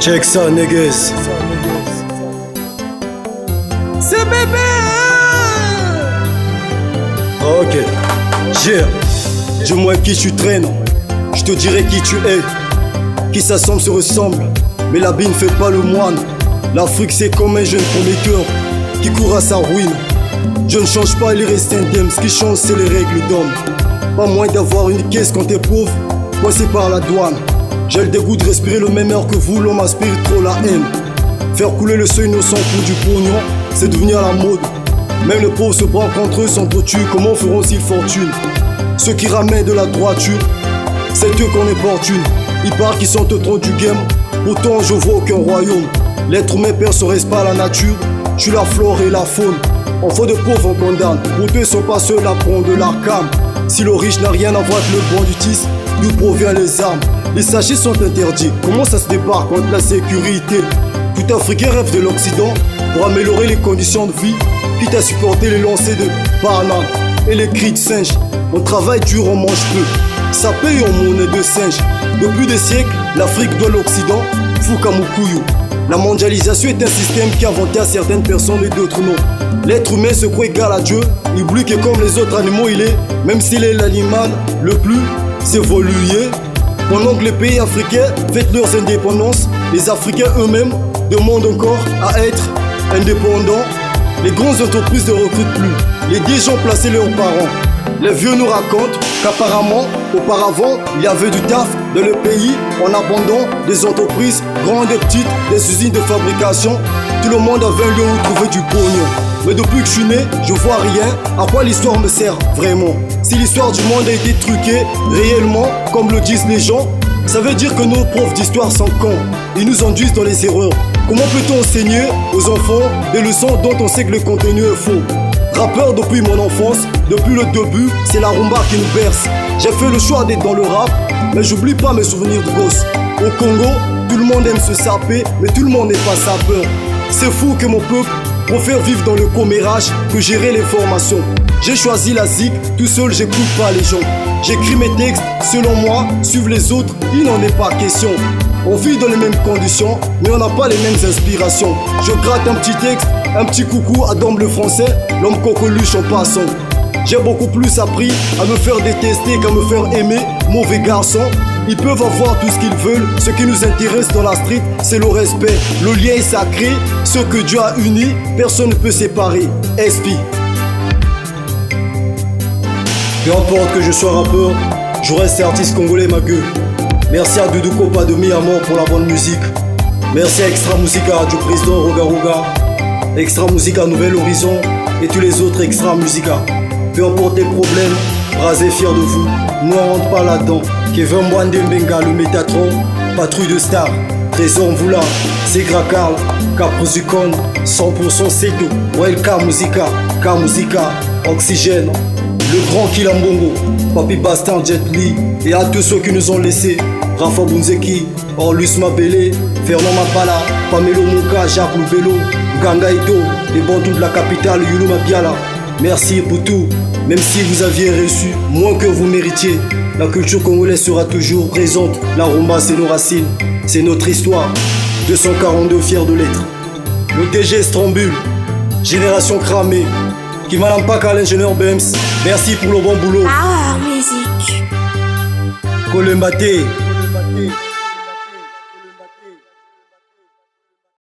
Check ça, niggas. C'est bébé. Ok. Yeah. Dis-moi qui tu traînes, je te dirai qui tu es. Qui s'assemble se ressemble, mais l'habit ne fait pas le moine. L'Afrique c'est comme un jeune prometteur qui court à sa ruine. Je ne change pas, il reste indemne. Ce qui change c'est les règles d'homme. Pas moins d'avoir une caisse quand t'es pauvre, coincé par la douane. J'ai le dégoût de respirer le même air que vous, l'homme aspire trop la haine. Faire couler le sang innocent pour du pognon, c'est devenir à la mode. Même les pauvres se braquent entre eux, s'entretuent, comment feront-ils fortune? Ceux qui ramènent de la droiture, c'est eux qu'on importune. Ils parlent qu'ils sont au trône du game, pourtant je vois aucun royaume. L'être humain perd son respect à la nature, je suis la flore et la faune. En faute de pauvres on condamne, pour eux ils sont pas seuls à prendre de l'arcane. Si le riche n'a rien à voir avec le banditisme, d'où provient les armes? Les sachets sont interdits, comment ça se débarque contre la sécurité? Tout Africain rêve de l'Occident pour améliorer les conditions de vie, quitte à supporter les lancers de bananes et les cris de singes. On travaille dur, on mange peu, ça paye en monnaie de singe. Depuis des siècles, l'Afrique doit l'Occident, Fukamukuyu. La mondialisation est un système qui a inventé à certaines personnes et d'autres non. L'être humain se croit égal à Dieu, il oublie que comme les autres animaux il est, même s'il est l'animal le plus évolué. Pendant que les pays africains fêtent leurs indépendances, les Africains eux-mêmes demandent encore à être indépendants. Les grandes entreprises ne recrutent plus, les dirigeants plaçaient leurs parents. Les vieux nous racontent qu'apparemment, auparavant, il y avait du taf dans le pays en abandon des entreprises, grandes et petites, des usines de fabrication. Tout le monde avait un lieu où trouver du pognon. Mais depuis que je suis né, je vois rien. À quoi l'histoire me sert vraiment? Si l'histoire du monde a été truquée réellement, comme le disent les gens, ça veut dire que nos profs d'histoire sont cons. Ils nous induisent dans les erreurs. Comment peut-on enseigner aux enfants des leçons dont on sait que le contenu est faux? Rappeur depuis mon enfance, depuis le début, c'est la rumba qui nous berce. J'ai fait le choix d'être dans le rap, mais j'oublie pas mes souvenirs de gosse. Au Congo, tout le monde aime se saper, mais tout le monde n'est pas sapeur. C'est fou que mon peuple préfère vivre dans le commérage que gérer les formations. J'ai choisi la zig, tout seul j'écoute pas les gens. J'écris mes textes, selon moi, suivre les autres, il n'en est pas question. On vit dans les mêmes conditions, mais on n'a pas les mêmes inspirations. Je gratte un petit texte, un petit coucou à Dom le français, l'homme coqueluche en passant. J'ai beaucoup plus appris à me faire détester qu'à me faire aimer, mauvais garçon. Ils peuvent avoir tout ce qu'ils veulent, ce qui nous intéresse dans la street, c'est le respect. Le lien est sacré, ce que Dieu a uni, personne ne peut séparer. SP. Peu importe que je sois rappeur, je reste artiste congolais ma gueule. Merci à Doudou Kopa de Mi-Amour pour la bonne musique. Merci à Extra Musica du président Roga Roga, Extra Musica Nouvel Horizon et tous les autres Extra Musica. Peu importe les problèmes, Bras est fier de vous. Nous on rentre pas là-dedans. Kevin Mwande Mbenga, le Métatron, Patrouille de Stars, Trésor Mvula, Segra Karl, Caprozukon, 100% Seto, Welcome Musica, K-Musica, Oxygène, le grand Kilambongo, Papi Bastin, Jet Li, et à tous ceux qui nous ont laissés, Rafa Bunzeki, Orlus Mabele, Fernand Mapala, Pamelo Mouka, Jacques Loubelo, Ganga Ito, les bantous de la capitale, Yuluma Biala. Merci pour tout, même si vous aviez reçu moins que vous méritiez. La culture congolaise sera toujours présente, la rumba c'est nos racines, c'est notre histoire. 242 fiers de l'être. Le DG Strambule, génération cramée, qui m'aime pas qu'à l'ingénieur Bems. Merci pour le bon boulot. Ah, musique. Kolembate.